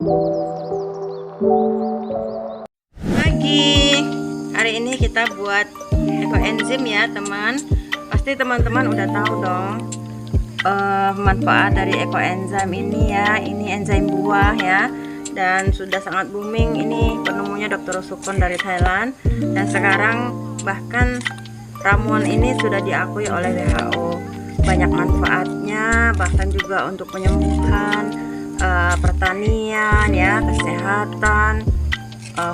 Pagi, hari ini kita buat ekoenzim ya teman. Pasti teman-teman udah tahu dong manfaat dari ekoenzim ini ya. Ini enzim buah ya, dan sudah sangat booming. Ini penemunya Dr. Sukon dari Thailand, dan sekarang bahkan ramuan ini sudah diakui oleh WHO. Banyak manfaatnya, bahkan juga untuk penyembuhan, pertanian ya, kesehatan,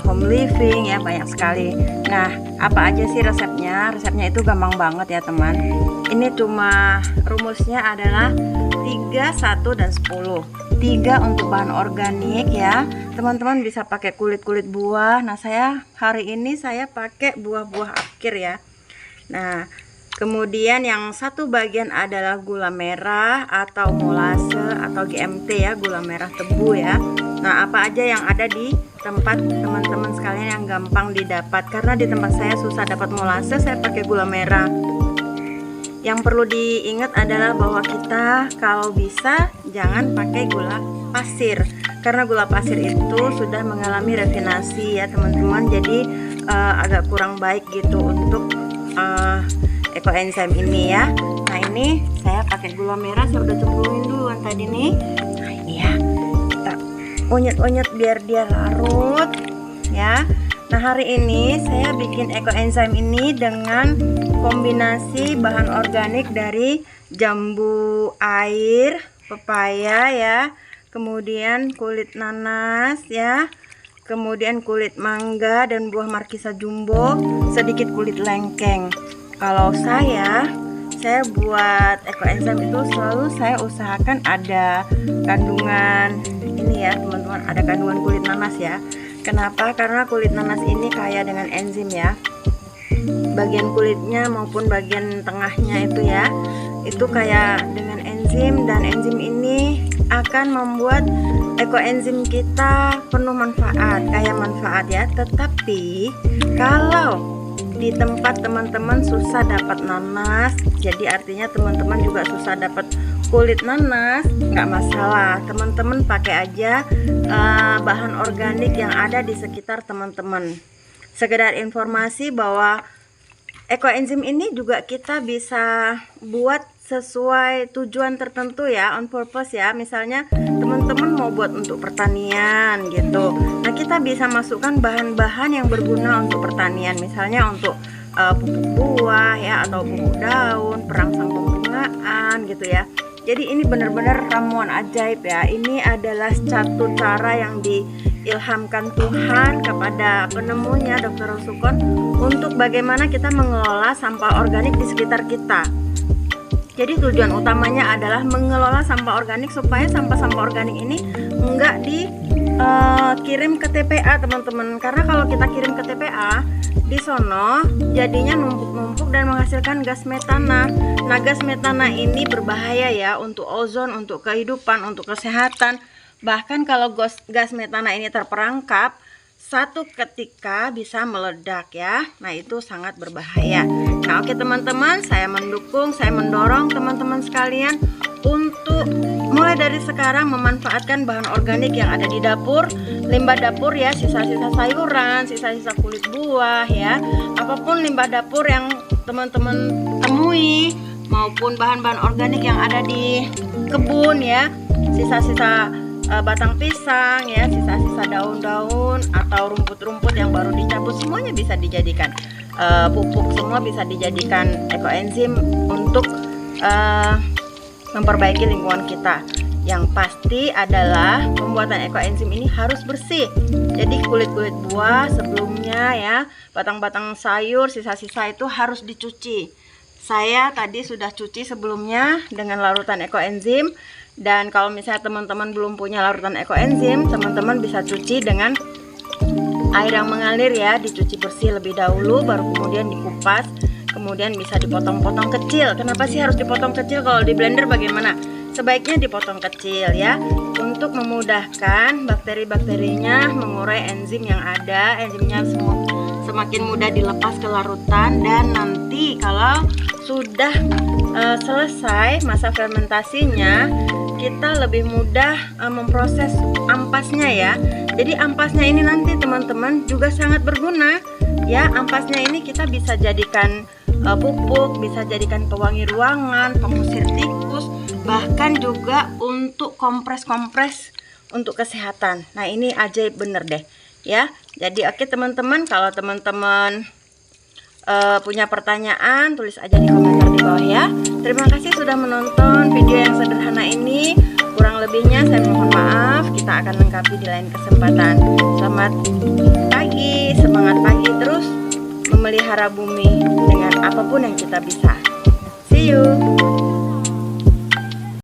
home living ya, banyak sekali. Nah, apa aja sih resepnya? Resepnya itu gampang banget ya teman. Ini cuma rumusnya adalah 3, 1, dan 10. 3 untuk bahan organik ya. Teman-teman bisa pakai kulit-kulit buah. Nah, hari ini saya pakai buah-buah akir ya. Nah, kemudian yang 1 bagian adalah gula merah atau molase atau GMT ya, gula merah tebu ya. Nah, apa aja yang ada di tempat teman-teman sekalian yang gampang didapat. Karena di tempat saya susah dapat molase, saya pakai gula merah. Yang perlu diingat adalah bahwa kita kalau bisa jangan pakai gula pasir, karena gula pasir itu sudah mengalami refinasi ya teman-teman. Jadi agak kurang baik gitu untuk ekoenzim ini ya. Nah, ini saya pakai gula merah, saya udah cemplungin duluan tadi nih. Nah, ini ya, kita unyet-unyet biar dia larut ya. Nah, hari ini saya bikin ekoenzim ini dengan kombinasi bahan organik dari jambu air, pepaya ya, kemudian kulit nanas ya, kemudian kulit mangga dan buah markisa jumbo, sedikit kulit lengkeng. Kalau saya buat ekoenzim itu selalu saya usahakan ada kandungan ini ya teman-teman, ada kandungan kulit nanas ya. Kenapa? Karena kulit nanas ini kaya dengan enzim ya. Bagian kulitnya maupun bagian tengahnya itu ya, itu kaya dengan enzim, dan enzim ini akan membuat ekoenzim kita penuh manfaat, kaya manfaat ya. Tetapi kalau di tempat teman-teman susah dapat nanas, jadi artinya teman-teman juga susah dapat kulit nanas, nggak masalah, teman-teman pakai aja bahan organik yang ada di sekitar teman-teman. Sekedar informasi bahwa ekoenzim ini juga kita bisa buat sesuai tujuan tertentu ya, on purpose ya. Misalnya teman-teman mau buat untuk pertanian gitu, nah kita bisa masukkan bahan-bahan yang berguna untuk pertanian, misalnya untuk pupuk buah ya, atau pupuk daun, perangsang pembungaan gitu ya. Jadi ini benar-benar ramuan ajaib ya. Ini adalah satu cara yang diilhamkan Tuhan kepada penemunya Dr. Sukon untuk bagaimana kita mengelola sampah organik di sekitar kita. Jadi tujuan utamanya adalah mengelola sampah organik supaya sampah-sampah organik ini enggak dikirim ke TPA teman-teman. Karena kalau kita kirim ke TPA, di sono jadinya numpuk-numpuk dan menghasilkan gas metana. Nah, gas metana ini berbahaya ya untuk ozon, untuk kehidupan, untuk kesehatan. Bahkan kalau gas metana ini terperangkap, satu ketika bisa meledak ya. Nah, itu sangat berbahaya. Nah, oke teman-teman, saya mendukung, saya mendorong teman-teman sekalian untuk mulai dari sekarang memanfaatkan bahan organik yang ada di dapur, limbah dapur ya, sisa-sisa sayuran, sisa-sisa kulit buah ya, apapun limbah dapur yang teman-teman temui, maupun bahan-bahan organik yang ada di kebun ya, sisa-sisa batang pisang ya, sisa-sisa daun-daun atau rumput-rumput yang baru dicabut, semuanya bisa dijadikan pupuk, semua bisa dijadikan ekoenzim untuk memperbaiki lingkungan kita. Yang pasti adalah pembuatan ekoenzim ini harus bersih. Jadi kulit-kulit buah sebelumnya ya, batang-batang sayur, sisa-sisa itu harus dicuci. Saya tadi sudah cuci sebelumnya dengan larutan ekoenzim. Dan kalau misalnya teman-teman belum punya larutan ekoenzim, teman-teman bisa cuci dengan air yang mengalir ya, dicuci bersih lebih dahulu, baru kemudian dikupas, kemudian bisa dipotong-potong kecil. Kenapa sih harus dipotong kecil? Kalau di blender bagaimana? Sebaiknya dipotong kecil ya, untuk memudahkan bakteri-bakterinya mengurai enzim yang ada. Enzimnya semakin mudah dilepas ke larutan, dan nanti kalau sudah selesai masa fermentasinya, kita lebih mudah memproses ampasnya ya. Jadi ampasnya ini nanti teman-teman juga sangat berguna ya. Ampasnya ini kita bisa jadikan pupuk, bisa jadikan pewangi ruangan, pengusir tikus, bahkan juga untuk kompres-kompres untuk kesehatan. Nah ini ajaib bener deh ya. Jadi oke teman-teman, kalau teman-teman punya pertanyaan, tulis aja di komentar di bawah ya. Terima kasih sudah menonton video yang sederhana ini. Kurang lebihnya saya mohon maaf. Kita akan lengkapi di lain kesempatan. Selamat pagi, semangat pagi terus memelihara bumi dengan apapun yang kita bisa. See you.